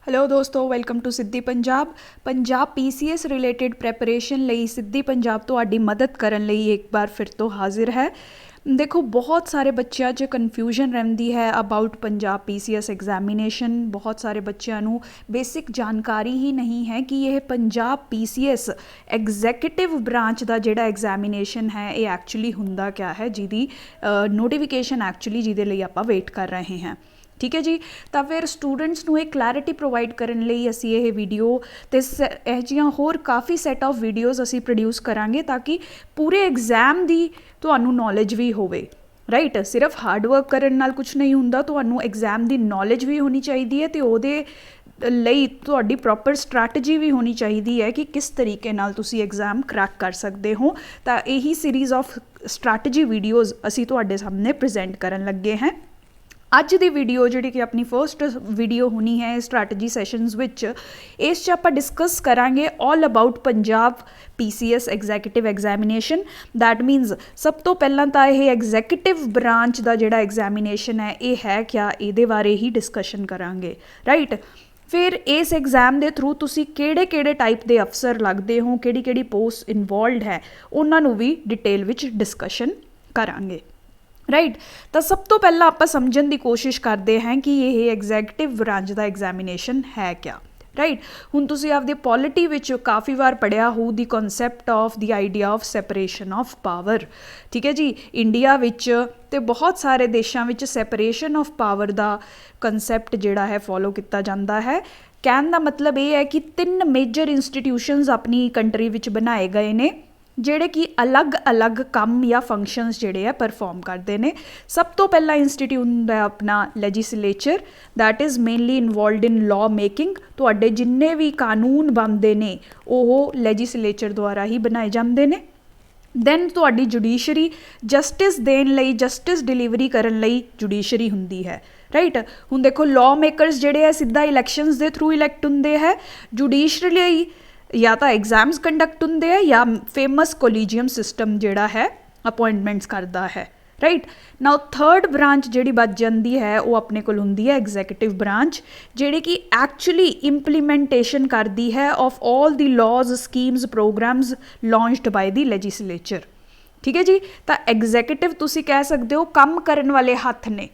Hello ਦੋਸਤੋ, welcome to ਸਿੱਧੀ Punjab. Punjab PCS related preparation ਲਈ ਸਿੱਧੀ ਪੰਜਾਬ ਤੁਹਾਡੀ ਮਦਦ ਕਰਨ ਲਈ ਇੱਕ ਵਾਰ ਫਿਰ ਤੋਂ ਹਾਜ਼ਰ ਹੈ। ਦੇਖੋ, ਬਹੁਤ ਸਾਰੇ ਬੱਚਿਆਂ 'ਚ ਕਨਫਿਊਜ਼ਨ ਰਹਿੰਦੀ ਹੈ ਅਬਾਊਟ ਪੰਜਾਬ PCS ਐਗਜ਼ਾਮੀਨੇਸ਼ਨ। ਬਹੁਤ ਸਾਰੇ ਬੱਚਿਆਂ ਨੂੰ ਬੇਸਿਕ ਜਾਣਕਾਰੀ ਹੀ ਨਹੀਂ ਹੈ ਕਿ ਇਹ ਪੰਜਾਬ PCS ਐਗਜ਼ੈਕਟਿਵ ਬ੍ਰਾਂਚ ਦਾ ਜਿਹੜਾ ਐਗਜ਼ਾਮੀਨੇਸ਼ਨ ਹੈ ਇਹ ਐਕਚੁਅਲੀ ਹੁੰਦਾ ਕਿਆ ਹੈ, ਜਿਹਦੀ ਨੋਟੀਫਿਕੇਸ਼ਨ ਐਕਚੁਅਲੀ ਜਿਹਦੇ ਲਈ ਆਪਾਂ ਵੇਟ ਕਰ ਰਹੇ ਹਾਂ। ਠੀਕ ਹੈ ਜੀ। ਤਾਂ ਫਿਰ ਸਟੂਡੈਂਟਸ ਨੂੰ ਇਹ ਕਲੈਰਿਟੀ ਪ੍ਰੋਵਾਈਡ ਕਰਨ ਲਈ ਅਸੀਂ ਇਹ ਵੀਡੀਓ ਅਤੇ ਇਹੋ ਜਿਹੀਆਂ ਹੋਰ ਕਾਫੀ ਸੈੱਟ ਆਫ ਵੀਡੀਓਜ਼ ਅਸੀਂ ਪ੍ਰੋਡਿਊਸ ਕਰਾਂਗੇ ਤਾਂ ਕਿ ਪੂਰੇ ਐਗਜ਼ਾਮ ਦੀ ਤੁਹਾਨੂੰ ਨੌਲੇਜ ਵੀ ਹੋਵੇ। ਰਾਈਟ, ਸਿਰਫ ਹਾਰਡ ਵਰਕ ਕਰਨ ਨਾਲ ਕੁਛ ਨਹੀਂ ਹੁੰਦਾ, ਤੁਹਾਨੂੰ ਐਗਜ਼ਾਮ ਦੀ ਨੌਲੇਜ ਵੀ ਹੋਣੀ ਚਾਹੀਦੀ ਹੈ ਅਤੇ ਉਹਦੇ ਲਈ ਤੁਹਾਡੀ ਪ੍ਰੋਪਰ ਸਟ੍ਰੈਟਜੀ ਵੀ ਹੋਣੀ ਚਾਹੀਦੀ ਹੈ ਕਿ ਕਿਸ ਤਰੀਕੇ ਨਾਲ ਤੁਸੀਂ ਐਗਜ਼ਾਮ ਕਰੈਕ ਕਰ ਸਕਦੇ ਹੋ। ਤਾਂ ਇਹੀ ਸੀਰੀਜ਼ ਆਫ ਸਟ੍ਰੈਟਜੀ ਵੀਡੀਓਜ਼ ਅਸੀਂ ਤੁਹਾਡੇ ਸਾਹਮਣੇ ਪ੍ਰਜੈਂਟ ਕਰਨ ਲੱਗੇ ਹਾਂ। ਅੱਜ ਦੀ ਵੀਡੀਓ ਜਿਹੜੀ ਕਿ ਆਪਣੀ ਫਸਟ ਵੀਡੀਓ ਹੋਣੀ ਹੈ ਸਟ੍ਰੈਟਜੀ ਸੈਸ਼ਨਸ ਵਿੱਚ, ਇਸ 'ਚ ਆਪਾਂ ਡਿਸਕਸ ਕਰਾਂਗੇ all about Punjab PCS executive examination. That means ਸਭ ਤੋਂ ਪਹਿਲਾਂ ਤਾਂ ਇਹ ਐਗਜ਼ੈਕਟਿਵ ਬ੍ਰਾਂਚ ਦਾ ਜਿਹੜਾ ਐਗਜ਼ਾਮੀਨੇਸ਼ਨ ਹੈ ਇਹ ਹੈ ਕਿਆ, ਇਹਦੇ ਬਾਰੇ ਹੀ ਡਿਸਕਸ਼ਨ ਕਰਾਂਗੇ। ਰਾਈਟ, ਫਿਰ ਇਸ ਐਗਜ਼ਾਮ ਦੇ ਥਰੂ ਤੁਸੀਂ ਕਿਹੜੇ ਟਾਈਪ ਦੇ ਅਫਸਰ ਲੱਗਦੇ ਹੋ, ਕਿਹੜੀ ਪੋਸਟ ਇਨਵੋਲਵਡ ਹੈ, ਉਹਨਾਂ ਨੂੰ ਵੀ ਡਿਟੇਲ ਵਿੱਚ ਡਿਸਕਸ਼ਨ ਕਰਾਂਗੇ। ਰਾਈਟ, ਤਾਂ ਸਭ ਤੋਂ ਪਹਿਲਾਂ ਆਪਾਂ ਸਮਝਣ ਦੀ ਕੋਸ਼ਿਸ਼ ਕਰਦੇ ਹਾਂ ਕਿ ਇਹ ਐਗਜ਼ੈਕਟਿਵ ਬ੍ਰਾਂਚ ਦਾ ਐਗਜ਼ਾਮੀਨੇਸ਼ਨ ਹੈ ਕਿਆ। ਰਾਈਟ, ਹੁਣ ਤੁਸੀਂ ਆਪਦੇ ਪੋਲਿਟੀ ਵਿੱਚ ਕਾਫੀ ਵਾਰ ਪੜ੍ਹਿਆ ਹੋ ਦੀ concept of the idea of separation of power. ਠੀਕ ਹੈ ਜੀ, ਇੰਡੀਆ ਵਿੱਚ ਅਤੇ ਬਹੁਤ ਸਾਰੇ ਦੇਸ਼ਾਂ ਵਿੱਚ separation of power the concept ਜਿਹੜਾ ਹੈ ਫੋਲੋ ਕੀਤਾ ਜਾਂਦਾ ਹੈ। ਕਹਿਣ ਦਾ ਮਤਲਬ ਇਹ ਹੈ ਕਿ 3 ਮੇਜਰ ਇੰਸਟੀਟਿਊਸ਼ਨਸ ਆਪਣੀ ਕੰਟਰੀ ਵਿੱਚ ਬਣਾਏ ਗਏ ਨੇ ਜਿਹੜੇ ਕਿ ਅਲੱਗ-ਅਲੱਗ ਕੰਮ ਜਾਂ ਫੰਕਸ਼ਨਸ ਜਿਹੜੇ ਆ ਪਰਫੋਰਮ ਕਰਦੇ ਨੇ। ਸਭ ਤੋਂ ਪਹਿਲਾ ਇੰਸਟੀਟਿਊਟ ਹੁੰਦਾ ਆਪਣਾ legislature, that is mainly involved in law making. ਤੁਹਾਡੇ ਜਿੰਨੇ ਵੀ ਕਾਨੂੰਨ ਬਣਦੇ ਨੇ ਉਹ ਲੈਜਿਸਲੇਚਰ ਦੁਆਰਾ ਹੀ ਬਣਾਏ ਜਾਂਦੇ ਨੇ। ਦੈਨ ਤੁਹਾਡੀ ਜੁਡੀਸ਼ਰੀ, ਜਸਟਿਸ ਦੇਣ ਲਈ, ਜਸਟਿਸ ਡਿਲੀਵਰੀ ਕਰਨ ਲਈ ਜੁਡੀਸ਼ਰੀ ਹੁੰਦੀ ਹੈ। ਰਾਈਟ, ਹੁਣ ਦੇਖੋ ਲਾਅ ਮੇਕਰਸ ਜਿਹੜੇ ਆ ਸਿੱਧਾ ਇਲੈਕਸ਼ਨਸ ਦੇ ਥਰੂ ਇਲੈਕਟ ਹੁੰਦੇ ਹੈ। ਜੁਡੀਸ਼ਰੀ ਲਈ ਜਾਂ ਤਾਂ ਐਗਜ਼ਾਮਸ ਕੰਡਕਟ ਹੁੰਦੇ ਆ ਜਾਂ ਫੇਮਸ ਕੋਲੀਜੀਅਮ ਸਿਸਟਮ ਜਿਹੜਾ ਹੈ ਅਪੋਇੰਟਮੈਂਟਸ ਕਰਦਾ ਹੈ। ਰਾਈਟ, ਨਾਓ ਥਰਡ ਬ੍ਰਾਂਚ ਜਿਹੜੀ ਬਚ ਜਾਂਦੀ ਹੈ ਉਹ ਆਪਣੇ ਕੋਲ ਹੁੰਦੀ ਹੈ ਐਗਜ਼ੈਕਟਿਵ ਬ੍ਰਾਂਚ, ਜਿਹੜੀ ਕਿ ਐਕਚੁਅਲੀ ਇੰਪਲੀਮੈਂਟੇਸ਼ਨ ਕਰਦੀ ਹੈ of all the ਲਾਜ਼, schemes, programs launched by the legislature. ਠੀਕ ਹੈ ਜੀ, ਤਾਂ ਐਗਜ਼ੈਕਟਿਵ ਤੁਸੀਂ ਕਹਿ ਸਕਦੇ ਹੋ ਕੰਮ ਕਰਨ ਵਾਲੇ ਹੱਥ ਨੇ।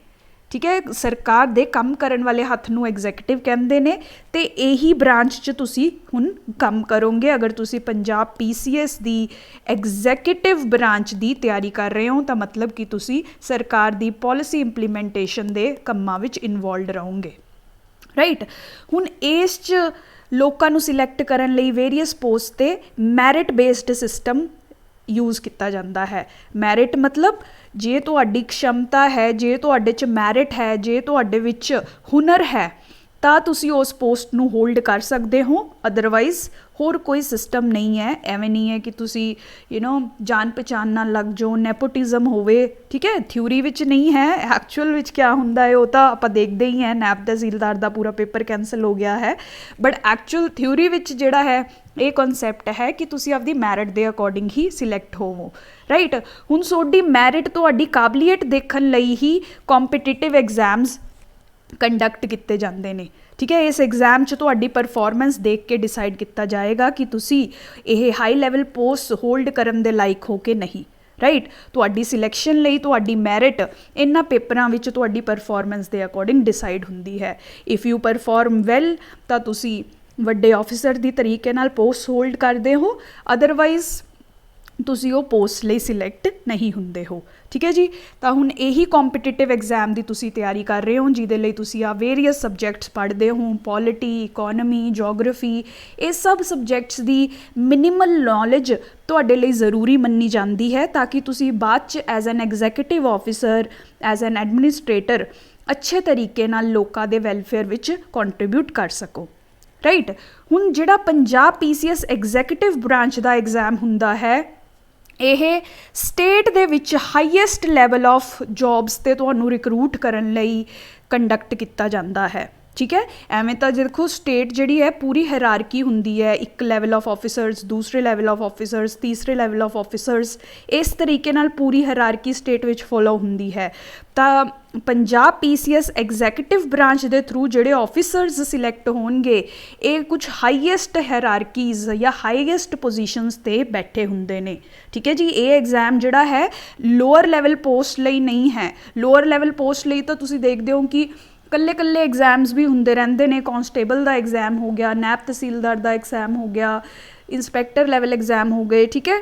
ਠੀਕ ਹੈ, ਸਰਕਾਰ ਦੇ ਕੰਮ ਕਰਨ ਵਾਲੇ ਹੱਥ ਨੂੰ ਐਗਜ਼ੈਕਟਿਵ ਕਹਿੰਦੇ ਨੇ ਅਤੇ ਇਹੀ ਬ੍ਰਾਂਚ 'ਚ ਤੁਸੀਂ ਹੁਣ ਕੰਮ ਕਰੋਗੇ। ਅਗਰ ਤੁਸੀਂ ਪੰਜਾਬ PCS ਦੀ ਐਗਜ਼ੈਕਟਿਵ ਬ੍ਰਾਂਚ ਦੀ ਤਿਆਰੀ ਕਰ ਰਹੇ ਹੋ ਤਾਂ ਮਤਲਬ ਕਿ ਤੁਸੀਂ ਸਰਕਾਰ ਦੀ ਪੋਲਿਸੀ ਇੰਪਲੀਮੈਂਟੇਸ਼ਨ ਦੇ ਕੰਮਾਂ ਵਿੱਚ ਇਨਵੋਲਵਡ ਰਹੋਗੇ। ਰਾਈਟ, ਹੁਣ ਇਸ 'ਚ ਲੋਕਾਂ ਨੂੰ ਸਿਲੈਕਟ ਕਰਨ ਲਈ ਵੇਰੀਅਸ ਪੋਸਟ 'ਤੇ ਮੈਰਿਟ ਬੇਸਡ ਸਿਸਟਮ ਯੂਜ਼ ਕੀਤਾ ਜਾਂਦਾ ਹੈ। ਮੈਰਿਟ ਮਤਲਬ ਜੇ ਤੁਹਾਡੀ ਖਸ਼ਮਤਾ ਹੈ, ਜੇ ਤੁਹਾਡੇ 'ਚ ਮੈਰਿਟ ਹੈ, ਜੇ ਤੁਹਾਡੇ ਵਿੱਚ ਹੁਨਰ ਹੈ ਤਾਂ ਤੁਸੀਂ ਉਸ ਪੋਸਟ ਨੂੰ ਹੋਲਡ ਕਰ ਸਕਦੇ ਹੋ। ਅਦਰਵਾਈਜ਼ ਹੋਰ ਕੋਈ ਸਿਸਟਮ ਨਹੀਂ ਹੈ। ਐਵੇਂ ਨਹੀਂ ਹੈ ਕਿ ਤੁਸੀਂ ਜਾਣ ਪਛਾਣ ਨਾਲ ਲੱਗ ਜਾਓ, ਨੈਪੋਟਿਜ਼ਮ ਹੋਵੇ। ਠੀਕ ਹੈ, ਥਿਊਰੀ ਵਿੱਚ ਨਹੀਂ ਹੈ, ਐਕਚੁਅਲ ਵਿੱਚ ਕਿਆ ਹੁੰਦਾ ਹੈ ਉਹ ਤਾਂ ਆਪਾਂ ਦੇਖਦੇ ਹੀ ਹੈ। ਨੈਬ ਤਹਿਸੀਲਦਾਰ ਦਾ ਪੂਰਾ ਪੇਪਰ ਕੈਂਸਲ ਹੋ ਗਿਆ ਹੈ, ਬਟ ਐਕਚੁਅਲ ਥਿਊਰੀ ਵਿੱਚ ਜਿਹੜਾ ਹੈ ਇਹ ਕਨਸੈਪਟ ਹੈ ਕਿ ਤੁਸੀਂ ਆਪਦੀ ਮੈਰਿਟ ਦੇ ਅਕੋਰਡਿੰਗ ਹੀ ਸਿਲੈਕਟ ਹੋਵੋ। ਰਾਈਟ, ਹੁਣ ਤੁਹਾਡੀ ਮੈਰਿਟ, ਤੁਹਾਡੀ ਕਾਬਲੀਅਤ ਦੇਖਣ ਲਈ ਹੀ ਕੰਪੀਟੀਟਿਵ ਐਗਜ਼ਾਮਸ ਕੰਡਕਟ ਕੀਤੇ ਜਾਂਦੇ ਨੇ। ਠੀਕ ਹੈ, ਇਸ ਐਗਜ਼ਾਮ 'ਚ ਤੁਹਾਡੀ ਪਰਫੋਰਮੈਂਸ ਦੇਖ ਕੇ ਡਿਸਾਈਡ ਕੀਤਾ ਜਾਏਗਾ ਕਿ ਤੁਸੀਂ ਇਹ ਹਾਈ ਲੈਵਲ ਪੋਸਟ ਹੋਲਡ ਕਰਨ ਦੇ ਲਾਇਕ ਹੋ ਕਿ ਨਹੀਂ। ਰਾਈਟ, ਤੁਹਾਡੀ ਸਿਲੈਕਸ਼ਨ ਲਈ ਤੁਹਾਡੀ ਮੈਰਿਟ ਇਹਨਾਂ ਪੇਪਰਾਂ ਵਿੱਚ ਤੁਹਾਡੀ ਪਰਫੋਰਮੈਂਸ ਦੇ ਅਕੋਰਡਿੰਗ ਡਿਸਾਈਡ ਹੁੰਦੀ ਹੈ। ਇਫ ਯੂ ਪਰਫੋਰਮ ਵੈਲ ਤਾਂ ਤੁਸੀਂ ਵੱਡੇ ਆਫਿਸਰ ਦੀ ਤਰੀਕੇ ਨਾਲ ਪੋਸਟ ਹੋਲਡ ਕਰਦੇ ਹੋ, ਅਦਰਵਾਈਜ਼ ਤੁਸੀਂ ਉਹ ਪੋਸਟ ਲਈ ਸਿਲੈਕਟ ਨਹੀਂ ਹੁੰਦੇ ਹੋ। ਠੀਕ ਹੈ ਜੀ, ਤਾਂ ਹੁਣ ਇਹੀ ਕੰਪੀਟੀਟਿਵ ਐਗਜ਼ਾਮ ਦੀ ਤੁਸੀਂ ਤਿਆਰੀ ਕਰ ਰਹੇ ਹੋ ਜਿਹਦੇ ਲਈ ਤੁਸੀਂ ਆ ਵੇਰੀਅਸ ਸਬਜੈਕਟਸ ਪੜ੍ਹਦੇ ਹੋ, ਪੋਲਿਟੀ, ਇਕੋਨਮੀ, ਜੋਗ੍ਰਾਫੀ। ਇਹ ਸਭ ਸਬਜੈਕਟਸ ਦੀ ਮਿਨੀਮਲ ਨੌਲੇਜ ਤੁਹਾਡੇ ਲਈ ਜ਼ਰੂਰੀ ਮੰਨੀ ਜਾਂਦੀ ਹੈ ਤਾਂ ਕਿ ਤੁਸੀਂ ਬਾਅਦ 'ਚ as an executive officer, as an administrator ਅੱਛੇ ਤਰੀਕੇ ਨਾਲ ਲੋਕਾਂ ਦੇ ਵੈਲਫੇਅਰ ਵਿੱਚ ਕੰਟਰੀਬਿਊਟ ਕਰ ਸਕੋ। ਰਾਈਟ, ਹੁਣ ਜਿਹੜਾ ਪੰਜਾਬ PCS ਐਗਜ਼ੈਕਟਿਵ ਬ੍ਰਾਂਚ ਦਾ ਐਗਜ਼ਾਮ ਹੁੰਦਾ ਹੈ ਇਹ ਸਟੇਟ ਦੇ ਵਿੱਚ ਹਾਈਐਸਟ ਲੈਵਲ ਆਫ ਜੋਬਸ 'ਤੇ ਤੁਹਾਨੂੰ ਰਿਕਰੂਟ ਕਰਨ ਲਈ ਕੰਡਕਟ ਕੀਤਾ ਜਾਂਦਾ ਹੈ। ठीक है। एवें तो देखो स्टेट जिहड़ी है पूरी हायरार्की हुंदी है, एक लैवल ऑफ ऑफिसर्स, दूसरे लैवल ऑफ ऑफिसर्स, तीसरे लैवल ऑफ ऑफिसर्स, इस तरीके नाल पूरी हायरार्की स्टेट विच फॉलो हुंदी है। तो पंजाब PCS एग्जैक्टिव ब्रांच के थ्रू जिहड़े ऑफिसर्स सिलैक्ट होणगे ये कुछ हाईएस्ट हायरार्कीज़ या हाईएस्ट पोजीशनस ते बैठे हुंदे ने। ठीक है जी, ये एग्जाम जिहड़ा है लोअर लैवल पोस्ट लई नहीं है। लोअर लैवल पोस्ट लई तो तुसीं देखदे हो कि कल्ले कल्ले एग्जाम्स भी होंदे रहंदे ने। कांस्टेबल का एग्जाम हो गया, नैब तहसीलदार का एग्जाम हो गया, इंस्पैक्टर लैवल एग्जाम हो गए। ठीक है,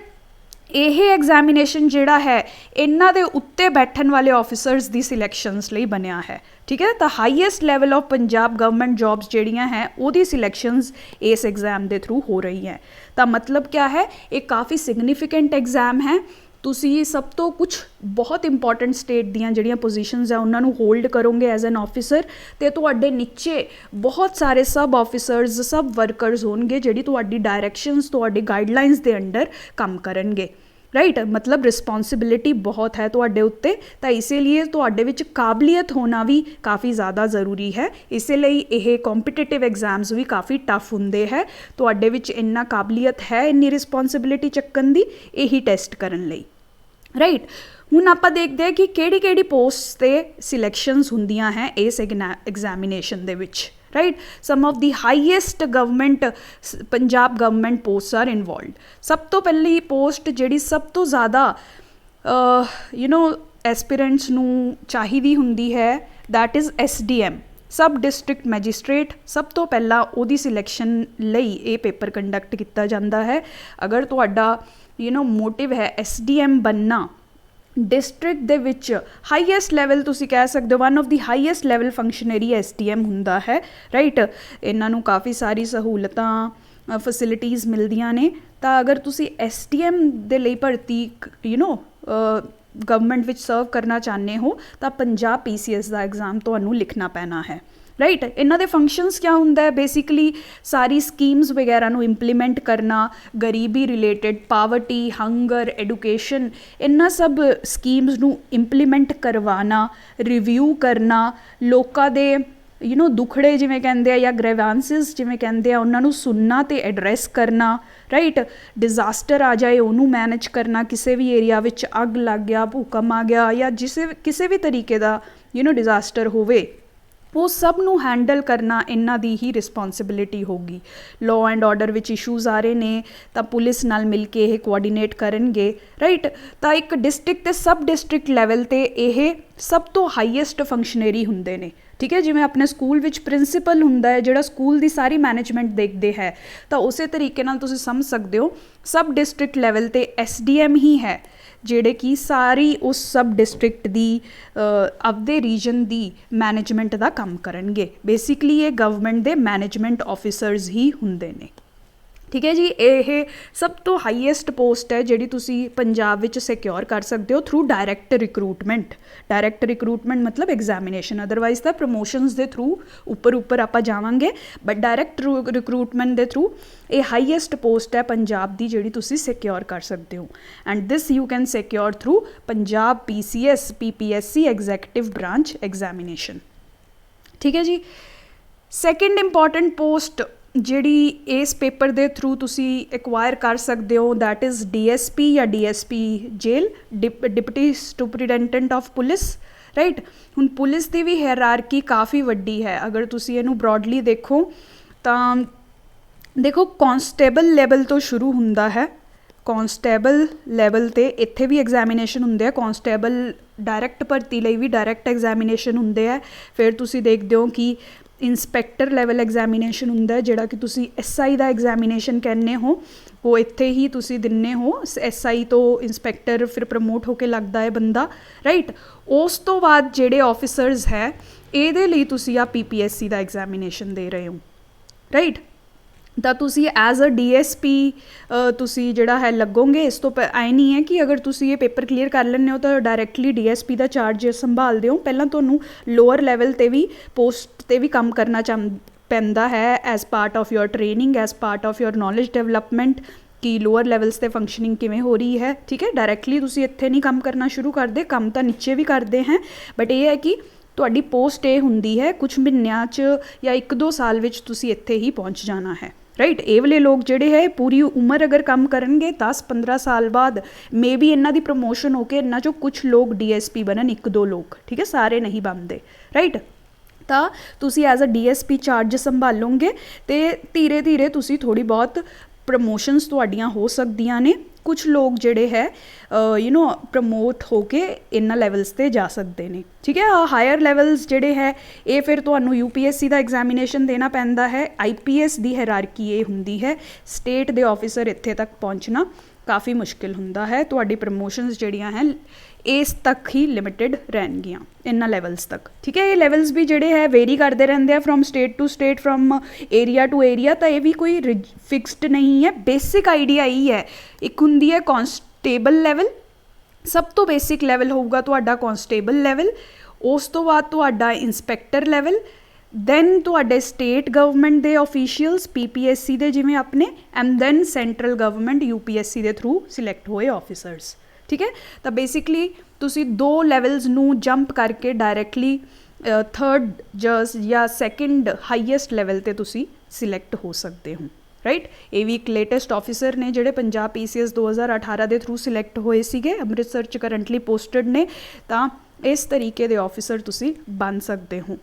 यह एग्जामिनेशन जिहड़ा है इन्हां दे उत्ते बैठन वाले ऑफिसर्स दी सिलैक्शनस लई बनिया है। ठीक है, तो highest level of Punjab government jobs जिहड़ियां हैं उहदी सिलैक्शनस इस एग्जाम के थ्रू हो रही हैं। तो मतलब क्या है, एक काफ़ी सिग्निफिकेंट एग्जाम है। ਤੁਸੀਂ ਸਭ ਤੋਂ ਕੁਛ ਬਹੁਤ ਇੰਪੋਰਟੈਂਟ ਸਟੇਟ ਦੀਆਂ ਜਿਹੜੀਆਂ ਪੋਜੀਸ਼ਨਸ ਆ ਉਹਨਾਂ ਨੂੰ ਹੋਲਡ ਕਰੋਗੇ ਐਜ਼ ਐਨ ਆਫਿਸਰ, ਅਤੇ ਤੁਹਾਡੇ ਨੀਚੇ ਬਹੁਤ ਸਾਰੇ ਸਬ ਆਫਿਸਰਸ, ਸਬ ਵਰਕਰਸ ਹੋਣਗੇ ਜਿਹੜੀ ਤੁਹਾਡੀ ਡਾਇਰੈਕਸ਼ਨਸ, ਤੁਹਾਡੀ ਗਾਈਡਲਾਈਨਸ ਦੇ ਅੰਡਰ ਕੰਮ ਕਰਨਗੇ। राइट, मतलब रिस्पॉन्सिबिलिटी बहुत है तुहाडे उत्ते, तो इसीलिए तुहाडे विच काबलियत होना भी काफ़ी ज़्यादा ज़रूरी है। इसलिए यह कॉम्पीटिटिव एग्जाम्स भी काफ़ी टफ होंदे है। तुहाडे विच इन्ना काबलियत है इन्नी रिस्पॉन्सिबिलिटी चक्कन दी, यही टेस्ट करन लई। राइट, हुण आपां देखदे हैं कि किहड़ी पोस्ट ते सिलैक्शनस हुंदियां हैं इस एग्जामिनेशन दे विच। Right, some of the highest government Punjab government post are involve. सब तो पहली पोस्ट जिहड़ी सब तो ज़्यादा एस्पिरेंट्स नूं चाहीदी हुंदी है, दैट इज़ SDM, सब डिस्ट्रिक्ट मैजिस्ट्रेट। सब तो पहला उहदी सिलैक्शन लई ये पेपर कंडक्ट किया जाता है। अगर तुहाडा मोटिव है SDM बनना, डिस्ट्रिक्ट दे विच हाईएस्ट लैवल तुसी कह सकते हो, one of the highest level functionary SDM हुंदा है। राइट, इन्हां नूं काफ़ी सारी सहूलतां फैसिलिटीज़ मिलदियां ने। तो अगर तुसी SDM दे लई भर्ती गवर्नमेंट विच सर्व करना चाहते हो तो पंजाब PCS का एग्जाम तुहानूं लिखना पैना है। राइट, इन्हां दे फंक्शनस क्या हुंदा है, बेसिकली सारी स्कीम्स वगैरह नूं इंप्लीमेंट करना, गरीबी रिलेटेड, पावर्टी, हंगर, एडुकेशन, इन्हां सब स्कीम्स नूं इंप्लीमेंट करवाना, रिव्यू करना, लोकां दे दुखड़े जिवें कहंदे आ या ग्रेवांसिस जिवें कहंदे आ उन्हां नूं सुनना ते एड्रैस करना। राइट, डिजास्टर आ जाए उन्होंने मैनेज करना, किसी भी एरिया विच अग लग गया, भूकंप आ गया या किसी भी तरीके का डिजास्टर होवे, वो सब नूं हैंडल करना इन्हां दी ही रिस्पॉन्सिबिलिटी होगी। लॉ एंड ऑर्डर विच इशूज़ आ रहे ने तो पुलिस नाल मिल के ये कोआर्डीनेट करनगे। राइट, तो एक डिस्ट्रिक्ट ते सब डिस्ट्रिक्ट लैवल ते ये सब तो हाईएस्ट फंक्शनरी हुंदे ने। ठीक है, जिवें अपने स्कूल विच प्रिंसीपल हुंदा है जिहड़ा स्कूल दी सारी मैनेजमेंट देखते हैं, तो उस तरीके नाल तुसीं समझ सकते हो सब डिस्ट्रिक्ट लैवल ते SDM ही है ਜਿਹੜੇ कि सारी उस सब डिस्ट्रिक्ट दी ਆਪਦੇ रीजन दी मैनेजमेंट का काम करनगे। बेसिकली ये गवर्नमेंट दे मैनेजमेंट ऑफिसर्स ही हुंदे ने। ठीक है जी, ये सब तो हाईएस्ट पोस्ट है जिहड़ी तुसी पंजाब विच सिक्योर कर सकते हो through direct recruitment. Direct recruitment मतलब एग्जामिनेशन, अदरवाइज तो प्रमोशनस के थ्रू उपर आप जावांगे, बट डायरैक्ट रिक्रूटमेंट के थ्रू ये हाईएस्ट पोस्ट है पंजाब की जिहड़ी तुसी सिक्योर कर सकते हो। And this you can secure through Punjab PCS PPSC executive branch examination. ठीक है जी, सैकेंड इंपॉर्टेंट पोस्ट जिहड़ी इस पेपर के थ्रू तुसी एक्वायर कर सकते हो, दैट इज़ DSP या DSP jail, deputy superintendent of police. Right, हुण पुलिस की भी हायरार्की काफ़ी वड्डी है। अगर तुसी इहनूं ब्रॉडली देखो तो देखो कांस्टेबल लैवल तो शुरू हुंदा है, कांस्टेबल लैवल ते इत्थे भी एग्जामिनेशन हुंदे आ। कांस्टेबल डायरैक्ट भर्ती लई भी डायरैक्ट एग्जामिनेशन हुंदे आ। फिर तुसी देखदे हो कि इंस्पैक्टर लैवल एग्जामिनेशन हुंदा है जिहड़ा कि तुसी SI का एग्जामिनेशन कहने हो, वो इत्थे ही तुसी दिन्ने हो। SI तो इंस्पैक्टर फिर प्रमोट होके लगता है बंदा। राइट, उस तो बाद जिहड़े ऑफिसर्स है इहदे लई तुसी आ PPSC का एग्जामिनेशन दे रहे हो। राइट, तो तुसी एज अ DSP तुसी जिहड़ा है लगोगे। इस तो आए नहीं है कि अगर तुसी ये पेपर क्लीयर कर लैंदे हो तो डायरैक्टली DSP का चार्ज संभालते हो। पहलां तुहानूं लोअर लैवल ते भी पोस्ट ते भी काम करना पैंदा है as part of your training, as part of your knowledge development कि लोअर लैवल्स ते फंक्शनिंग किवें हो रही है। ठीक है, डायरैक्टली तुसी इत्थे नहीं काम करना शुरू करते, काम तो नीचे भी करते हैं, बट ये है कि ਤੁਹਾਡੀ ਪੋਸਟ ਇਹ ਹੁੰਦੀ ਹੈ ਕੁਝ ਮਹੀਨਿਆਂ 'ਚ ਜਾਂ 1-2 ਸਾਲ ਵਿੱਚ ਤੁਸੀਂ ਇੱਥੇ ਹੀ ਪਹੁੰਚ ਜਾਣਾ ਹੈ, ਰਾਈਟ। ਇਹ ਵਾਲੇ ਲੋਕ ਜਿਹੜੇ ਹੈ ਪੂਰੀ ਉਮਰ ਅਗਰ ਕੰਮ ਕਰਨਗੇ 10-15 ਸਾਲ ਬਾਅਦ ਮੇ ਬੀ ਇਹਨਾਂ ਦੀ ਪ੍ਰਮੋਸ਼ਨ ਹੋ ਕੇ ਇਹਨਾਂ 'ਚੋਂ ਕੁਝ ਲੋਕ DSP ਬਣਨ, 1-2 ਲੋਕ, ਠੀਕ ਹੈ, ਸਾਰੇ ਨਹੀਂ ਬਣਦੇ, ਰਾਈਟ। ਤਾਂ ਤੁਸੀਂ ਐਜ਼ ਅ DSP ਚਾਰਜ ਸੰਭਾਲੋਗੇ ਅਤੇ ਧੀਰੇ ਧੀਰੇ ਤੁਸੀਂ ਥੋੜ੍ਹੀ ਬਹੁਤ ਪ੍ਰਮੋਸ਼ਨਸ ਤੁਹਾਡੀਆਂ ਹੋ ਸਕਦੀਆਂ ਨੇ। ਕੁਛ ਲੋਕ ਜਿਹੜੇ ਹੈ ਪ੍ਰਮੋਟ ਹੋ ਕੇ ਇਹਨਾਂ ਲੈਵਲਸ 'ਤੇ ਜਾ ਸਕਦੇ ਨੇ, ਠੀਕ ਹੈ। ਹਾਇਰ ਲੈਵਲਸ ਜਿਹੜੇ ਹੈ ਇਹ ਫਿਰ ਤੁਹਾਨੂੰ UPSC ਦਾ ਐਗਜ਼ਾਮੀਨੇਸ਼ਨ ਦੇਣਾ ਪੈਂਦਾ ਹੈ। IPS ਦੀ ਹੈਰਾਰਕੀ ਇਹ ਹੁੰਦੀ ਹੈ। ਸਟੇਟ ਦੇ ਆਫਿਸਰ ਇੱਥੇ ਤੱਕ ਪਹੁੰਚਣਾ ਕਾਫੀ ਮੁਸ਼ਕਿਲ ਹੁੰਦਾ ਹੈ। ਤੁਹਾਡੀ ਪ੍ਰਮੋਸ਼ਨਸ ਜਿਹੜੀਆਂ ਹੈ ਇਸ ਤੱਕ ਹੀ ਲਿਮਿਟਿਡ ਰਹਿਣਗੀਆਂ, ਇਹਨਾਂ ਲੈਵਲਸ ਤੱਕ, ਠੀਕ ਹੈ। ਇਹ ਲੈਵਲਸ ਵੀ ਜਿਹੜੇ ਹੈ ਵੇਰੀ ਕਰਦੇ ਰਹਿੰਦੇ ਆ from state to state, from area to area, ਤਾਂ ਇਹ ਵੀ ਕੋਈ ਫਿਕਸਡ ਨਹੀਂ ਹੈ। ਬੇਸਿਕ ਆਈਡੀਆ ਇਹੀ ਹੈ, ਇੱਕ ਹੁੰਦੀ ਹੈ ਕਾਂਸਟੇਬਲ ਲੈਵਲ, ਸਭ ਤੋਂ ਬੇਸਿਕ ਲੈਵਲ ਹੋਊਗਾ ਤੁਹਾਡਾ ਕਾਂਸਟੇਬਲ ਲੈਵਲ, ਉਸ ਤੋਂ ਬਾਅਦ ਤੁਹਾਡਾ ਇੰਸਪੈਕਟਰ ਲੈਵਲ, ਦੈਨ ਤੁਹਾਡੇ ਸਟੇਟ ਗਵਰਨਮੈਂਟ ਦੇ ਆਫੀਸ਼ੀਅਲਸ PPSC ਦੇ ਜਿਵੇਂ ਆਪਣੇ, and then central government UPSC ਦੇ ਥਰੂ ਸਿਲੈਕਟ ਹੋਏ ਆਫਿਸਰਸ, ਠੀਕ ਹੈ। ਤਾਂ ਬੇਸਿਕਲੀ ਤੁਸੀਂ 2 ਲੈਵਲਸ ਨੂੰ ਜੰਪ ਕਰਕੇ ਡਾਇਰੈਕਟਲੀ 3rd ਜਾਂ 2nd ਹਾਈਐਸਟ ਲੈਵਲ 'ਤੇ ਤੁਸੀਂ ਸਿਲੈਕਟ ਹੋ ਸਕਦੇ ਹੋ, ਰਾਈਟ। ਇਹ ਵੀ ਇੱਕ ਲੇਟੈਸਟ ਆਫਿਸਰ ਨੇ ਜਿਹੜੇ ਪੰਜਾਬ PCS 2018 ਦੇ ਥਰੂ ਸਿਲੈਕਟ ਹੋਏ ਸੀਗੇ, ਅੰਮ੍ਰਿਤਸਰ 'ਚ ਕਰੰਟਲੀ ਪੋਸਟਡ ਨੇ। ਤਾਂ ਇਸ ਤਰੀਕੇ ਦੇ ਆਫਿਸਰ ਤੁਸੀਂ ਬਣ ਸਕਦੇ ਹੋ।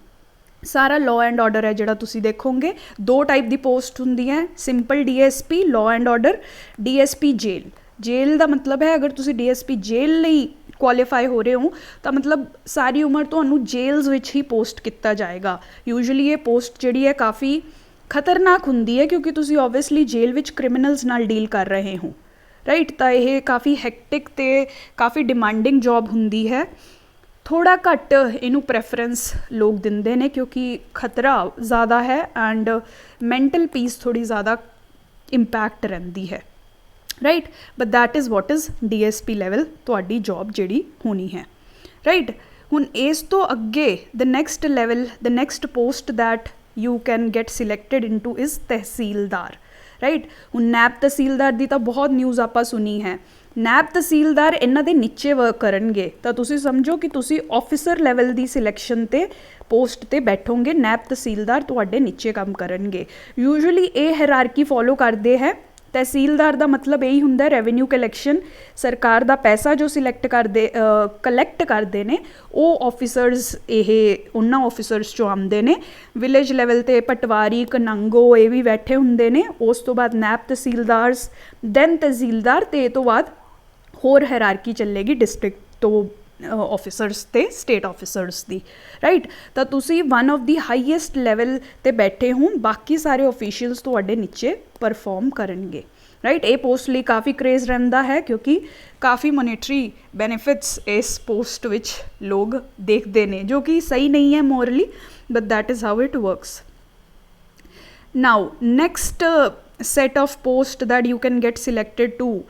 ਸਾਰਾ ਲਾਅ ਐਂਡ ਆਰਡਰ ਹੈ ਜਿਹੜਾ ਤੁਸੀਂ ਦੇਖੋਗੇ, 2 ਟਾਈਪ ਦੀ ਪੋਸਟ ਹੁੰਦੀ ਹੈ, simple DSP law and order, DSP ਜੇਲ੍ਹ। ਜੇਲ੍ਹ ਦਾ ਮਤਲਬ ਹੈ ਅਗਰ ਤੁਸੀਂ DSP ਜੇਲ੍ਹ ਲਈ ਕੁਆਲੀਫਾਈ ਹੋ ਰਹੇ ਹੋ ਤਾਂ ਮਤਲਬ ਸਾਰੀ ਉਮਰ ਤੁਹਾਨੂੰ ਜੇਲ੍ਸ ਵਿੱਚ ਹੀ ਪੋਸਟ ਕੀਤਾ ਜਾਏਗਾ। ਯੂਜੂਅਲੀ ਇਹ ਪੋਸਟ ਜਿਹੜੀ ਹੈ ਕਾਫੀ ਖਤਰਨਾਕ ਹੁੰਦੀ ਹੈ ਕਿਉਂਕਿ ਤੁਸੀਂ ਓਬਵੀਅਸਲੀ ਜੇਲ੍ਹ ਵਿੱਚ ਕ੍ਰਿਮੀਨਲਸ ਨਾਲ ਡੀਲ ਕਰ ਰਹੇ ਹੋ, ਰਾਈਟ। ਤਾਂ ਇਹ ਕਾਫੀ ਹੈਕਟਿਕ ਅਤੇ ਕਾਫੀ ਡਿਮਾਂਡਿੰਗ ਜੋਬ ਹੁੰਦੀ ਹੈ। ਥੋੜ੍ਹਾ ਘੱਟ ਇਹਨੂੰ ਪ੍ਰੈਫਰੈਂਸ ਲੋਕ ਦਿੰਦੇ ਨੇ ਕਿਉਂਕਿ ਖਤਰਾ ਜ਼ਿਆਦਾ ਹੈ ਐਂਡ ਮੈਂਟਲ ਪੀਸ ਥੋੜ੍ਹੀ ਜ਼ਿਆਦਾ ਇੰਪੈਕਟ ਰਹਿੰਦੀ ਹੈ, right. But that is what is DSP level ਤੁਹਾਡੀ ਜੋਬ ਜਿਹੜੀ ਹੋਣੀ ਹੈ, ਰਾਈਟ। ਹੁਣ ਇਸ ਤੋਂ ਅੱਗੇ the next level, the next post that you can get selected into is tehsildar, right. ਹੁਣ ਨੈਬ ਤਹਿਸੀਲਦਾਰ ਦੀ ਤਾਂ ਬਹੁਤ ਨਿਊਜ਼ ਆਪਾਂ ਸੁਣੀ ਹੈ। ਨੈਬ ਤਹਿਸੀਲਦਾਰ ਇਹਨਾਂ ਦੇ ਨੀਚੇ ਵਰਕ ਕਰਨਗੇ, ਤਾਂ ਤੁਸੀਂ ਸਮਝੋ ਕਿ ਤੁਸੀਂ ਆਫਿਸਰ ਲੈਵਲ ਦੀ ਸਿਲੈਕਸ਼ਨ 'ਤੇ ਪੋਸਟ 'ਤੇ ਬੈਠੋਗੇ, ਨੈਬ ਤਹਿਸੀਲਦਾਰ ਤੁਹਾਡੇ ਨੀਚੇ ਕੰਮ ਕਰਨਗੇ। ਯੂਜੂਅਲੀ ਇਹ ਹੈਰਾਰਕੀ ਫੋਲੋ ਕਰਦੇ ਹੈ। ਤਹਿਸੀਲਦਾਰ ਦਾ ਮਤਲਬ ਇਹੀ ਹੁੰਦਾ ਰੈਵਨਿਊ ਕਲੈਕਸ਼ਨ, ਸਰਕਾਰ ਦਾ ਪੈਸਾ ਜੋ ਕਲੈਕਟ ਕਰਦੇ ਨੇ ਉਹ ਆਫਿਸਰਸ ਉਹਨਾਂ ਆਫਿਸਰਸ 'ਚੋਂ ਆਉਂਦੇ ਨੇ। ਵਿਲੇਜ ਲੈਵਲ 'ਤੇ ਪਟਵਾਰੀ, ਕਨੰਗੋ ਇਹ ਵੀ ਬੈਠੇ ਹੁੰਦੇ ਨੇ। ਉਸ ਤੋਂ ਬਾਅਦ ਨੈਬ ਤਹਿਸੀਲਦਾਰਸ, ਦੈਨ ਤਹਿਸੀਲਦਾਰ, ਅਤੇ ਇਹ ਤੋਂ ਬਾਅਦ ਹੋਰ ਹੈਰਾਰਕੀ ਚੱਲੇਗੀ ਡਿਸਟ੍ਰਿਕਟ ਤੋਂ ਆਫਿਸਰਸ ਅਤੇ ਸਟੇਟ ਆਫਿਸਰਸ ਦੀ, ਰਾਈਟ। ਤਾਂ ਤੁਸੀਂ one of the highest level 'ਤੇ ਬੈਠੇ ਹੋ, ਬਾਕੀ ਸਾਰੇ ਆਫੀਸ਼ੀਅਲਸ ਤੁਹਾਡੇ ਨੀਚੇ ਪਰਫੋਰਮ ਕਰਨਗੇ, ਰਾਈਟ। ਇਹ ਪੋਸਟ ਲਈ ਕਾਫੀ ਕਰੇਜ਼ ਰਹਿੰਦਾ ਹੈ ਕਿਉਂਕਿ ਕਾਫੀ ਮੋਨੀਟਰੀ ਬੈਨੀਫਿਟਸ ਇਸ ਪੋਸਟ ਵਿੱਚ ਲੋਕ ਦੇਖਦੇ ਨੇ, ਜੋ ਕਿ ਸਹੀ ਨਹੀਂ ਹੈ morally, but that is how it works. Now next set of post that you can get selected to,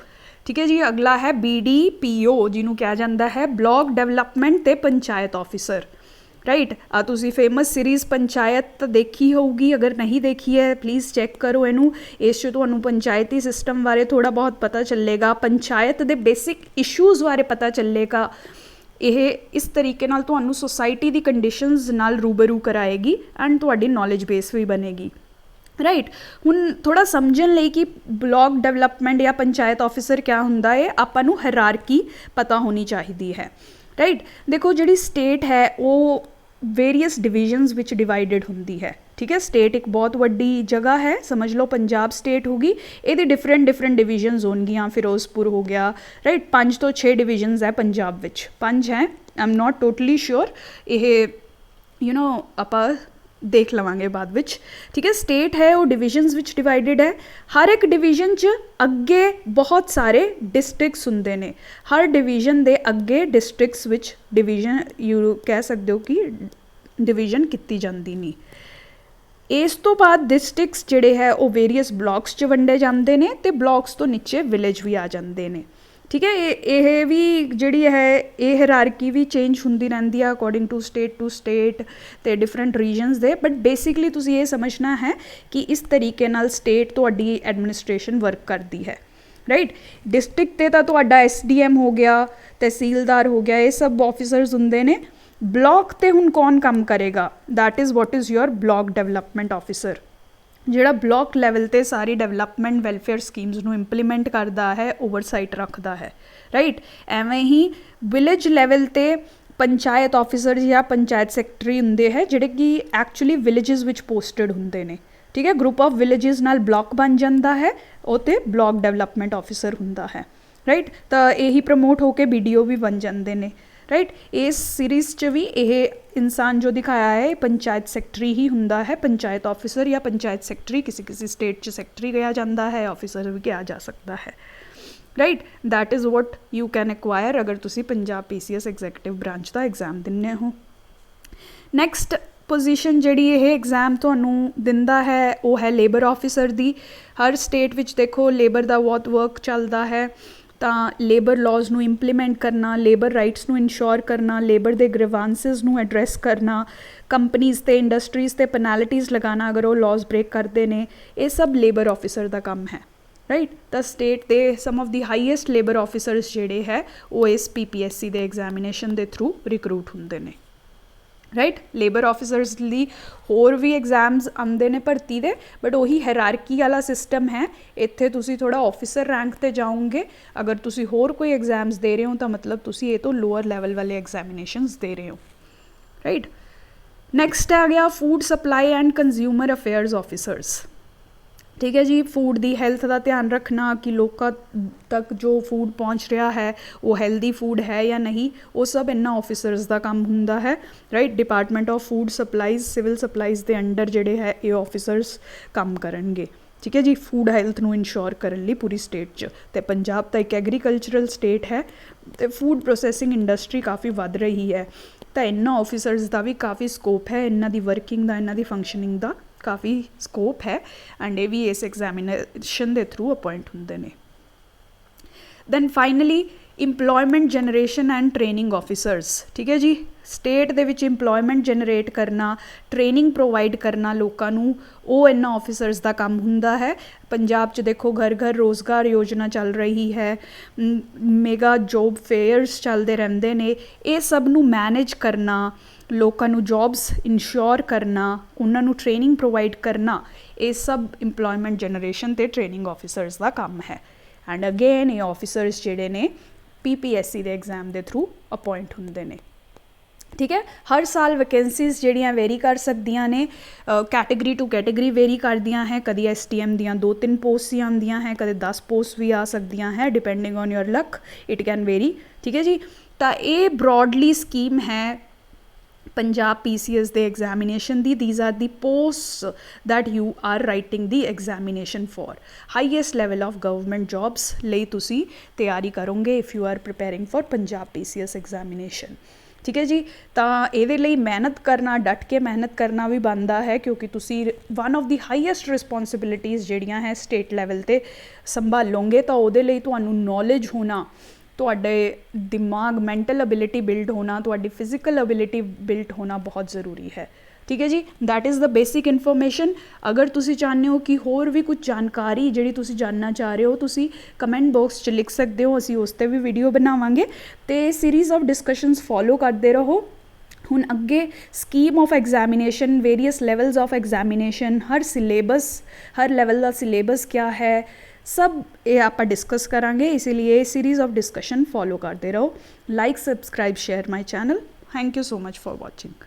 ਠੀਕ ਹੈ ਜੀ। ਅਗਲਾ ਹੈ BDPO ਜਿਹਨੂੰ ਕਿਹਾ ਜਾਂਦਾ ਹੈ ਬਲਾਕ ਡਿਵੈਲਪਮੈਂਟ ਅਤੇ ਪੰਚਾਇਤ ਆਫਿਸਰ, ਰਾਈਟ। ਤੁਸੀਂ ਫੇਮਸ ਸੀਰੀਜ਼ ਪੰਚਾਇਤ ਦੇਖੀ ਹੋਊਗੀ, ਅਗਰ ਨਹੀਂ ਦੇਖੀ ਹੈ ਪਲੀਜ਼ ਚੈੱਕ ਕਰੋ ਇਹਨੂੰ। ਇਸ 'ਚ ਤੁਹਾਨੂੰ ਪੰਚਾਇਤੀ ਸਿਸਟਮ ਬਾਰੇ ਥੋੜ੍ਹਾ ਬਹੁਤ ਪਤਾ ਚੱਲੇਗਾ, ਪੰਚਾਇਤ ਦੇ ਬੇਸਿਕ ਇਸ਼ੂਜ਼ ਬਾਰੇ ਪਤਾ ਚੱਲੇਗਾ। ਇਹ ਇਸ ਤਰੀਕੇ ਨਾਲ ਤੁਹਾਨੂੰ ਸੋਸਾਇਟੀ ਦੀ ਕੰਡੀਸ਼ਨਸ ਨਾਲ ਰੂਬਰੂ ਕਰਾਏਗੀ ਐਂਡ ਤੁਹਾਡੀ ਨੌਲੇਜ ਬੇਸ ਵੀ ਬਣੇਗੀ, ਰਾਈਟ। ਹੁਣ ਥੋੜ੍ਹਾ ਸਮਝਣ ਲਈ ਕਿ ਬਲਾਕ ਡਿਵੈਲਪਮੈਂਟ ਜਾਂ ਪੰਚਾਇਤ ਆਫਿਸਰ ਕਿਆ ਹੁੰਦਾ ਹੈ, ਆਪਾਂ ਨੂੰ ਹੈਰਾਰਕੀ ਪਤਾ ਹੋਣੀ ਚਾਹੀਦੀ ਹੈ, ਰਾਈਟ। ਦੇਖੋ ਜਿਹੜੀ ਸਟੇਟ ਹੈ ਉਹ ਵੇਰੀਅਸ ਡਿਵੀਜ਼ਨਸ ਵਿੱਚ ਡਿਵਾਈਡਡ ਹੁੰਦੀ ਹੈ, ਠੀਕ ਹੈ। ਸਟੇਟ ਇੱਕ ਬਹੁਤ ਵੱਡੀ ਜਗ੍ਹਾ ਹੈ, ਸਮਝ ਲਓ ਪੰਜਾਬ ਸਟੇਟ ਹੋਗੀ, ਇਹਦੀ ਡਿਫਰੈਂਟ ਡਿਵੀਜ਼ਨਸ ਹੋਣਗੀਆਂ। ਫਿਰੋਜ਼ਪੁਰ ਹੋ ਗਿਆ, ਰਾਈਟ। 5 ਤੋਂ 6 ਡਿਵੀਜ਼ਨਸ ਹੈ ਪੰਜਾਬ ਵਿੱਚ, 5 ਹੈ, ਆਈ ਐਮ ਨੋਟ ਟੋਟਲੀ ਸ਼ੋਰ, ਇਹ ਆਪਾਂ ਦੇਖ ਲਵਾਂਗੇ ਬਾਅਦ ਵਿੱਚ, ਠੀਕ ਹੈ। ਸਟੇਟ ਹੈ ਉਹ ਡਿਵੀਜ਼ਨਸ ਵਿੱਚ ਡਿਵਾਈਡਡ ਹੈ। ਹਰ ਇੱਕ ਡਿਵੀਜ਼ਨ 'ਚ ਅੱਗੇ ਬਹੁਤ ਸਾਰੇ ਡਿਸਟ੍ਰਿਕਟਸ ਹੁੰਦੇ ਨੇ, ਹਰ ਡਿਵੀਜ਼ਨ ਦੇ ਅੱਗੇ ਡਿਸਟ੍ਰਿਕਟਸ ਵਿੱਚ ਡਿਵੀਜ਼ਨ ਯੂ ਕਹਿ ਸਕਦੇ ਹੋ ਕਿ ਡਿਵੀਜ਼ਨ ਕੀਤੀ ਜਾਂਦੀ ਨਹੀਂ। ਇਸ ਤੋਂ ਬਾਅਦ ਡਿਸਟ੍ਰਿਕਟਸ ਜਿਹੜੇ ਹੈ ਉਹ ਵੇਰੀਅਸ ਬਲਾਕਸ 'ਚ ਵੰਡੇ ਜਾਂਦੇ ਨੇ ਅਤੇ ਬਲਾਕਸ ਤੋਂ ਨੀਚੇ ਵਿਲੇਜ ਵੀ ਆ ਜਾਂਦੇ ਨੇ, ਠੀਕ ਹੈ। ਇਹ ਵੀ ਜਿਹੜੀ ਹੈ ਇਹ ਹੈਰਾਰਕੀ ਵੀ ਚੇਂਜ ਹੁੰਦੀ ਰਹਿੰਦੀ ਆ ਅਕੋਰਡਿੰਗ ਟੂ ਸਟੇਟ ਅਤੇ ਡਿਫਰੈਂਟ ਰੀਜਨਸ ਦੇ, ਬਟ ਬੇਸਿਕਲੀ ਤੁਸੀਂ ਇਹ ਸਮਝਣਾ ਹੈ ਕਿ ਇਸ ਤਰੀਕੇ ਨਾਲ ਸਟੇਟ ਤੁਹਾਡੀ ਐਡਮਿਨਿਸਟ੍ਰੇਸ਼ਨ ਵਰਕ ਕਰਦੀ ਹੈ, ਰਾਈਟ। ਡਿਸਟ੍ਰਿਕਟ 'ਤੇ ਤਾਂ ਤੁਹਾਡਾ SDM ਹੋ ਗਿਆ, ਤਹਿਸੀਲਦਾਰ ਹੋ ਗਿਆ, ਇਹ ਸਭ ਆਫਿਸਰਸ ਹੁੰਦੇ ਨੇ। ब्लॉक ते हुण कौन काम करेगा, that is what is your block development officer, ਜਿਹੜਾ ਬਲਾਕ ਲੈਵਲ 'ਤੇ ਸਾਰੀ ਡਿਵੈਲਪਮੈਂਟ ਵੈਲਫੇਅਰ ਸਕੀਮਸ ਨੂੰ ਇੰਪਲੀਮੈਂਟ ਕਰਦਾ ਹੈ, ਓਵਰਸਾਈਟ ਰੱਖਦਾ ਹੈ, ਰਾਈਟ। ਐਵੇਂ ਹੀ ਵਿਲੇਜ ਲੈਵਲ 'ਤੇ ਪੰਚਾਇਤ ਆਫਿਸਰ ਜਾਂ ਪੰਚਾਇਤ ਸੈਕਟਰੀ ਹੁੰਦੇ ਹੈ ਜਿਹੜੇ ਕਿ ਐਕਚੁਅਲੀ ਵਿਲੇਜਸ ਵਿੱਚ ਪੋਸਟਡ ਹੁੰਦੇ ਨੇ, ਠੀਕ ਹੈ। ਗਰੁੱਪ ਆਫ ਵਿਲੇਜਸ ਨਾਲ ਬਲਾਕ ਬਣ ਜਾਂਦਾ ਹੈ, ਉਹ 'ਤੇ ਬਲਾਕ ਡਿਵੈਲਪਮੈਂਟ ਆਫਿਸਰ ਹੁੰਦਾ ਹੈ, ਰਾਈਟ। ਤਾਂ ਇਹੀ ਪ੍ਰਮੋਟ ਹੋ ਕੇ BDO ਵੀ ਬਣ ਜਾਂਦੇ ਨੇ, ਰਾਈਟ। ਇਸ ਸੀਰੀਜ਼ 'ਚ ਵੀ ਇਹ ਇਨਸਾਨ ਜੋ ਦਿਖਾਇਆ ਹੈ ਪੰਚਾਇਤ ਸੈਕਟਰੀ ਹੀ ਹੁੰਦਾ ਹੈ, ਪੰਚਾਇਤ ਆਫਿਸਰ ਜਾਂ ਪੰਚਾਇਤ ਸੈਕਟਰੀ, ਕਿਸੇ ਸਟੇਟ 'ਚ ਸੈਕਟਰੀ ਕਿਹਾ ਜਾਂਦਾ ਹੈ, ਆਫਿਸਰ ਵੀ ਕਿਹਾ ਜਾ ਸਕਦਾ ਹੈ, right. That is vote you can acquire ਅਗਰ ਤੁਸੀਂ ਪੰਜਾਬ PCS ਐਗਜ਼ੈਕਟਿਵ ਬ੍ਰਾਂਚ ਦਾ ਐਗਜ਼ਾਮ ਦਿੰਦੇ ਹੋ। ਨੈਕਸਟ ਪੋਜੀਸ਼ਨ ਜਿਹੜੀ ਇਹ ਐਗਜ਼ਾਮ ਤੁਹਾਨੂੰ ਦਿੰਦਾ ਹੈ ਉਹ ਹੈ ਲੇਬਰ ਆਫਿਸਰ ਦੀ। ਹਰ ਸਟੇਟ ਵਿੱਚ ਦੇਖੋ ਲੇਬਰ ਦਾ ਬਹੁਤ ਵਰਕ ਚੱਲਦਾ ਹੈ, ਤਾਂ ਲੇਬਰ ਲਾਜ਼ ਨੂੰ ਇੰਪਲੀਮੈਂਟ ਕਰਨਾ, ਲੇਬਰ ਰਾਈਟਸ ਨੂੰ ਇਨਸ਼ੋਰ ਕਰਨਾ, ਲੇਬਰ ਦੇ ਗ੍ਰੀਵਾਂਸਿਸ ਨੂੰ ਐਡਰੈਸ ਕਰਨਾ, ਕੰਪਨੀਜ਼ ਤੇ ਇੰਡਸਟਰੀਜ਼ 'ਤੇ ਪੈਨਲਟੀਜ਼ ਲਗਾਉਣਾ ਅਗਰ ਉਹ ਲਾਜ਼ ਬ੍ਰੇਕ ਕਰਦੇ ਨੇ, ਇਹ ਸਭ ਲੇਬਰ ਆਫਿਸਰ ਦਾ ਕੰਮ ਹੈ, ਰਾਈਟ। ਤਾਂ ਸਟੇਟ ਦੇ some of the highest labour officers ਜਿਹੜੇ ਹੈ ਉਹ ਇਸ PPSC ਦੇ ਐਗਜ਼ਾਮੀਨੇਸ਼ਨ ਦੇ ਥਰੂ ਰਿਕਰੂਟ ਹੁੰਦੇ ਨੇ, ਰਾਈਟ। ਲੇਬਰ ਆਫਿਸਰਸ ਲਈ ਹੋਰ ਵੀ ਐਗਜ਼ਾਮਸ ਆਉਂਦੇ ਨੇ ਭਰਤੀ ਦੇ, ਬਟ ਉਹੀ ਹੈਰਾਰਕੀ ਵਾਲਾ ਸਿਸਟਮ ਹੈ। ਇੱਥੇ ਤੁਸੀਂ ਥੋੜ੍ਹਾ ਆਫਿਸਰ ਰੈਂਕ 'ਤੇ ਜਾਓਗੇ, ਅਗਰ ਤੁਸੀਂ ਹੋਰ ਕੋਈ ਐਗਜ਼ਾਮਸ ਦੇ ਰਹੇ ਹੋ ਤਾਂ ਮਤਲਬ ਤੁਸੀਂ ਇਹ ਤੋਂ ਲੋਅਰ ਲੈਵਲ ਵਾਲੇ ਐਗਜ਼ਾਮੀਨੇਸ਼ਨਸ ਦੇ ਰਹੇ ਹੋ, ਰਾਈਟ। ਨੈਕਸਟ ਆ ਗਿਆ food supply and consumer affairs officers, ਠੀਕ ਹੈ ਜੀ। ਫੂਡ ਦੀ ਹੈਲਥ ਦਾ ਧਿਆਨ ਰੱਖਣਾ ਕਿ ਲੋਕਾਂ ਤੱਕ ਜੋ ਫੂਡ ਪਹੁੰਚ ਰਿਹਾ ਹੈ ਉਹ ਹੈਲਦੀ ਫੂਡ ਹੈ ਜਾਂ ਨਹੀਂ, ਉਹ ਸਭ ਇਹਨਾਂ ਆਫਿਸਰਸ ਦਾ ਕੰਮ ਹੁੰਦਾ ਹੈ, right. Department of food supplies, civil supplies ਦੇ ਅੰਡਰ ਜਿਹੜੇ ਹੈ ਇਹ ਆਫਿਸਰਸ ਕੰਮ ਕਰਨਗੇ, ਠੀਕ ਹੈ ਜੀ, ਫੂਡ ਹੈਲਥ ਨੂੰ ਇਨਸ਼ੋਰ ਕਰਨ ਲਈ ਪੂਰੀ ਸਟੇਟ 'ਚ। ਅਤੇ ਪੰਜਾਬ ਤਾਂ ਇੱਕ ਐਗਰੀਕਲਚਰਲ ਸਟੇਟ ਹੈ ਅਤੇ ਫੂਡ ਪ੍ਰੋਸੈਸਿੰਗ ਇੰਡਸਟਰੀ ਕਾਫੀ ਵੱਧ ਰਹੀ ਹੈ, ਤਾਂ ਇਹਨਾਂ ਆਫਿਸਰਸ ਦਾ ਵੀ ਕਾਫੀ ਸਕੋਪ ਹੈ, ਇਹਨਾਂ ਦੀ ਵਰਕਿੰਗ ਦਾ, ਇਹਨਾਂ ਦੀ ਫੰਕਸ਼ਨਿੰਗ ਦਾ ਕਾਫੀ ਸਕੋਪ ਹੈ, ਐਂਡ ਇਹ ਵੀ ਇਸ ਐਗਜ਼ਾਮੀਨੇਸ਼ਨ ਦੇ ਥਰੂ ਅਪੋਇੰਟ ਹੁੰਦੇ ਨੇ। Then finally employment generation and training officers, ਠੀਕ ਹੈ ਜੀ। ਸਟੇਟ ਦੇ ਵਿੱਚ ਇੰਪਲੋਇਮੈਂਟ ਜਨਰੇਟ ਕਰਨਾ, ਟ੍ਰੇਨਿੰਗ ਪ੍ਰੋਵਾਈਡ ਕਰਨਾ ਲੋਕਾਂ ਨੂੰ, ਉਹ ਇਹਨਾਂ ਆਫਿਸਰਸ ਦਾ ਕੰਮ ਹੁੰਦਾ ਹੈ। ਪੰਜਾਬ 'ਚ ਦੇਖੋ ਘਰ ਘਰ ਰੋਜ਼ਗਾਰ ਯੋਜਨਾ ਚੱਲ ਰਹੀ ਹੈ, ਮੈਗਾ ਜੋਬ ਫੇਅਰਸ ਚੱਲਦੇ ਰਹਿੰਦੇ ਨੇ, ਇਹ ਸਭ ਨੂੰ ਮੈਨੇਜ ਕਰਨਾ, ਲੋਕਾਂ ਨੂੰ ਜੋਬਸ ਇਨਸ਼ੋਰ ਕਰਨਾ, ਉਹਨਾਂ ਨੂੰ ਟ੍ਰੇਨਿੰਗ ਪ੍ਰੋਵਾਈਡ ਕਰਨਾ, ਇਹ ਸਭ ਇੰਪਲੋਇਮੈਂਟ ਜਨਰੇਸ਼ਨ ਅਤੇ ਟ੍ਰੇਨਿੰਗ ਆਫਿਸਰਸ ਦਾ ਕੰਮ ਹੈ। ਐਂਡ ਅਗੇਨ ਇਹ ਆਫਿਸਰਸ ਜਿਹੜੇ ਨੇ PPSC ਦੇ ਐਗਜ਼ਾਮ ਦੇ ਥਰੂ ਅਪੋਇੰਟ ਹੁੰਦੇ ਨੇ, ਠੀਕ ਹੈ। ਹਰ ਸਾਲ ਵੈਕੈਂਸੀਜ਼ ਜਿਹੜੀਆਂ ਵੇਰੀ ਕਰ ਸਕਦੀਆਂ ਨੇ, ਕੈਟੇਗਰੀ ਟੂ ਕੈਟੇਗਰੀ ਵੇਰੀ ਕਰਦੀਆਂ ਹੈ, ਕਦੀ STM ਦੀਆਂ 2-3 ਪੋਸਟ ਹੀ ਆਉਂਦੀਆਂ ਹੈ, ਕਦੇ 10 ਪੋਸਟ ਵੀ ਆ ਸਕਦੀਆਂ ਹੈ, depending on your luck it can vary, ਠੀਕ ਹੈ ਜੀ। ਤਾਂ ਇਹ ਬਰੋਡਲੀ ਸਕੀਮ ਹੈ ਪੰਜਾਬ PCS ਦੇ ਐਗਜ਼ਾਮੀਨੇਸ਼ਨ ਦੀ। These are the post that you are writing the examination for highest level of government jobs ਲਈ ਤੁਸੀਂ ਤਿਆਰੀ ਕਰੋਗੇ if you are preparing for Punjab PCS examination, ਠੀਕ ਹੈ ਜੀ। ਤਾਂ ਇਹਦੇ ਲਈ ਮਿਹਨਤ ਕਰਨਾ, ਡਟ ਕੇ ਮਿਹਨਤ ਕਰਨਾ ਵੀ ਬਣਦਾ ਹੈ, ਕਿਉਂਕਿ ਤੁਸੀਂ ਵਨ ਆਫ ਦੀ ਹਾਈਐਸਟ ਰਿਸਪੋਂਸਿਬਿਲਿਟੀਜ਼ ਜਿਹੜੀਆਂ ਹੈ ਸਟੇਟ ਲੈਵਲ 'ਤੇ ਸੰਭਾਲੋਗੇ, ਤਾਂ ਉਹਦੇ ਲਈ ਤੁਹਾਨੂੰ ਨੌਲੇਜ ਹੋਣਾ, ਤੁਹਾਡੇ ਦਿਮਾਗ ਮੈਂਟਲ ਅਬਿਲਿਟੀ ਬਿਲਡ ਹੋਣਾ, ਤੁਹਾਡੀ ਫਿਜ਼ੀਕਲ ਅਬਿਲਿਟੀ ਬਿਲਡ ਹੋਣਾ ਬਹੁਤ ਜ਼ਰੂਰੀ ਹੈ, ਠੀਕ ਹੈ ਜੀ। That is the basic information. ਅਗਰ ਤੁਸੀਂ ਚਾਹੁੰਦੇ ਹੋ ਕਿ ਹੋਰ ਵੀ ਕੁਝ ਜਾਣਕਾਰੀ ਜਿਹੜੀ ਤੁਸੀਂ ਜਾਣਨਾ ਚਾਹ ਰਹੇ ਹੋ, ਤੁਸੀਂ ਕਮੈਂਟ ਬਾਕਸ 'ਚ ਲਿਖ ਸਕਦੇ ਹੋ, ਅਸੀਂ ਉਸ 'ਤੇ ਵੀ ਵੀਡੀਓ ਬਣਾਵਾਂਗੇ। ਅਤੇ ਸੀਰੀਜ਼ ਆਫ ਡਿਸਕਸ਼ਨਸ ਫੋਲੋ ਕਰਦੇ ਰਹੋ। ਹੁਣ ਅੱਗੇ scheme of examination, various levels of examination, ਹਰ ਸਿਲੇਬਸ, ਹਰ ਲੈਵਲ ਦਾ ਸਿਲੇਬਸ ਕਿਆ ਹੈ, ਸਭ ਇਹ ਆਪਾਂ ਡਿਸਕਸ ਕਰਾਂਗੇ। ਇਸ ਲਈ ਇਹ ਸੀਰੀਜ਼ ਆਫ ਡਿਸਕਸ਼ਨ ਫੋਲੋ ਕਰਦੇ ਰਹੋ। Like, subscribe, share my channel. Thank you so much for watching.